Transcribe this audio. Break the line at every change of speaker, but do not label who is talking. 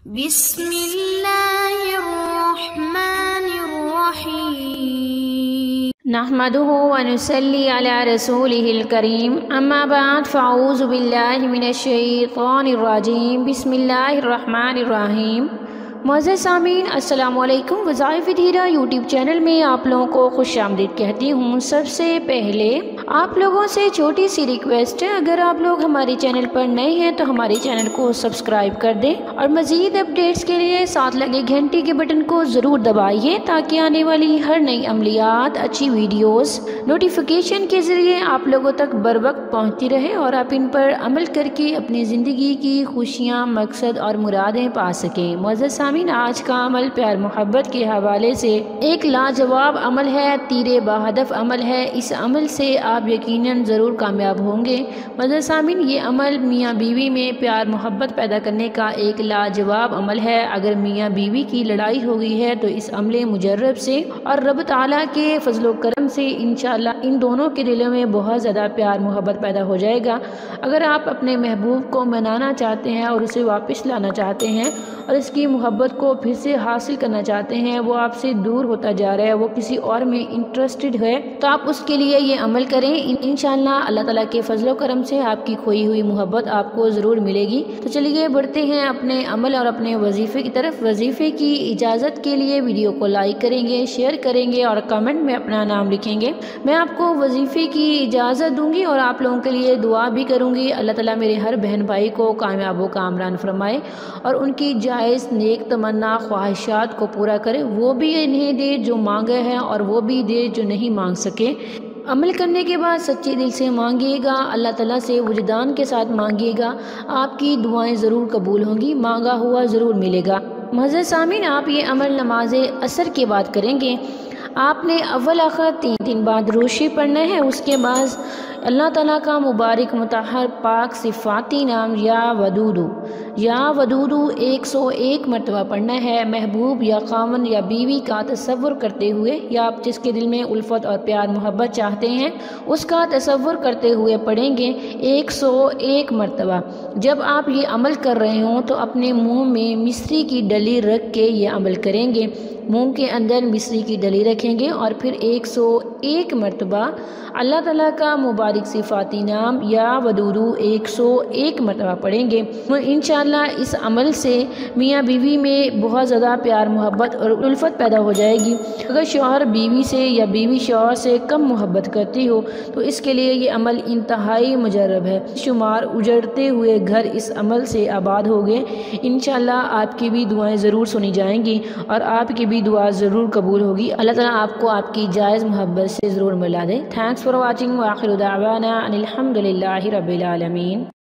بسم اللہ الرحمن الرحیم
نحمده ونصلي على رسوله الكريم اما بعد فاعوذ باللہ من الشیطان الرجیم بسم اللہ الرحمن الرحیم۔ معزز سامعین السلام علیکم۔ وظائف دھیرا یوٹیوب چینل میں آپ لوگوں کو خوش آمدید کہتی ہوں۔ سب سے پہلے آپ لوگوں سے چھوٹی سی ریکویسٹ ہے، اگر آپ لوگ ہمارے چینل پر نئے ہیں تو ہمارے چینل کو سبسکرائب کر دیں اور مزید اپڈیٹس کے لیے ساتھ لگے گھنٹی کے بٹن کو ضرور دبائیے تاکہ آنے والی ہر نئی عملیات، اچھی ویڈیوز نوٹیفیکیشن کے ذریعے آپ لوگوں تک بر وقت پہنچتی رہے اور آپ ان پر عمل کر کے اپنی زندگی کی خوشیاں، مقصد اور مرادیں پا سکیں۔ معزز سامعین، آج کا عمل پیار محبت کے حوالے سے ایک لاجواب عمل ہے، تیرے بہدف عمل ہے۔ اس عمل سے آپ یقیناً ضرور کامیاب ہوں گے۔ معزز سامعین، یہ عمل میاں بیوی میں پیار محبت پیدا کرنے کا ایک لاجواب عمل ہے۔ اگر میاں بیوی کی لڑائی ہو گئی ہے تو اس عمل مجرب سے اور رب تعالیٰ کے فضل و کرم سے انشاءاللہ ان دونوں کے دلوں میں بہت زیادہ پیار محبت پیدا ہو جائے گا۔ اگر آپ اپنے محبوب کو منانا چاہتے ہیں اور اسے واپس لانا چاہتے ہیں اور اس کی محبت کو پھر سے حاصل کرنا چاہتے ہیں، وہ آپ سے دور ہوتا جا رہا ہے، وہ کسی اور میں انٹرسٹڈ ہے، تو آپ اس کے لیے یہ عمل کریں۔ انشاءاللہ اللہ تعالیٰ کے فضل و کرم سے آپ کی کھوئی ہوئی محبت آپ کو ضرور ملے گی۔ تو چلیے بڑھتے ہیں اپنے عمل اور اپنے وظیفے کی طرف۔ وظیفے کی اجازت کے لیے ویڈیو کو لائک کریں گے، شیئر کریں گے اور کمنٹ میں اپنا نام لکھیں گے۔ میں آپ کو وظیفے کی اجازت دوں گی اور آپ لوگوں کے لیے دعا بھی کروں گی۔ اللہ تعالیٰ میرے ہر بہن بھائی کو کامیاب و کامران فرمائے اور ان کی جائز نیک تمنا خواہشات کو پورا کرے۔ وہ بھی انہیں دے جو مانگے ہیں اور وہ بھی دے جو نہیں مانگ سکے۔ عمل کرنے کے بعد سچے دل سے مانگیے گا، اللہ تعالیٰ سے وجدان کے ساتھ مانگیے گا، آپ کی دعائیں ضرور قبول ہوں گی، مانگا ہوا ضرور ملے گا۔ معزز سامعین، آپ یہ عمل نماز عصر کے بعد کریں گے۔ آپ نے اول آخر 3 بار درود شریف پڑھنا ہے۔ اس کے بعد اللہ تعالیٰ کا مبارک مطہر پاک صفاتی نام یا ودودو 101 مرتبہ پڑھنا ہے۔ محبوب یا خاوند یا بیوی کا تصور کرتے ہوئے، یا آپ جس کے دل میں الفت اور پیار محبت چاہتے ہیں اس کا تصور کرتے ہوئے پڑھیں گے 101 مرتبہ۔ جب آپ یہ عمل کر رہے ہوں تو اپنے منہ میں مصری کی ڈلی رکھ کے یہ عمل کریں گے۔ منہ کے اندر مصری کی ڈلی رکھیں گے اور پھر 101 مرتبہ اللہ تعالیٰ کا مبارک صفاتی نام یا ودودو 101 مرتبہ پڑھیں گے۔ انشاءاللہ اس عمل سے میاں بیوی میں بہت زیادہ پیار محبت اور الفت پیدا ہو جائے گی۔ اگر شوہر بیوی سے یا بیوی شوہر سے کم محبت کرتی ہو تو اس کے لیے یہ عمل انتہائی مجرب ہے۔ شمار اجڑتے ہوئے گھر اس عمل سے آباد ہوگے۔ انشاءاللہ آپ کی بھی دعائیں ضرور سنی جائیں گی اور آپ کی بھی دعا ضرور قبول ہوگی۔ اللہ تعالیٰ آپ کو آپ کی جائز محبت سے ضرور ملا دے۔ تھینکس فار واچنگ، وآخر دعوانا ان الحمد للہ رب العالمین۔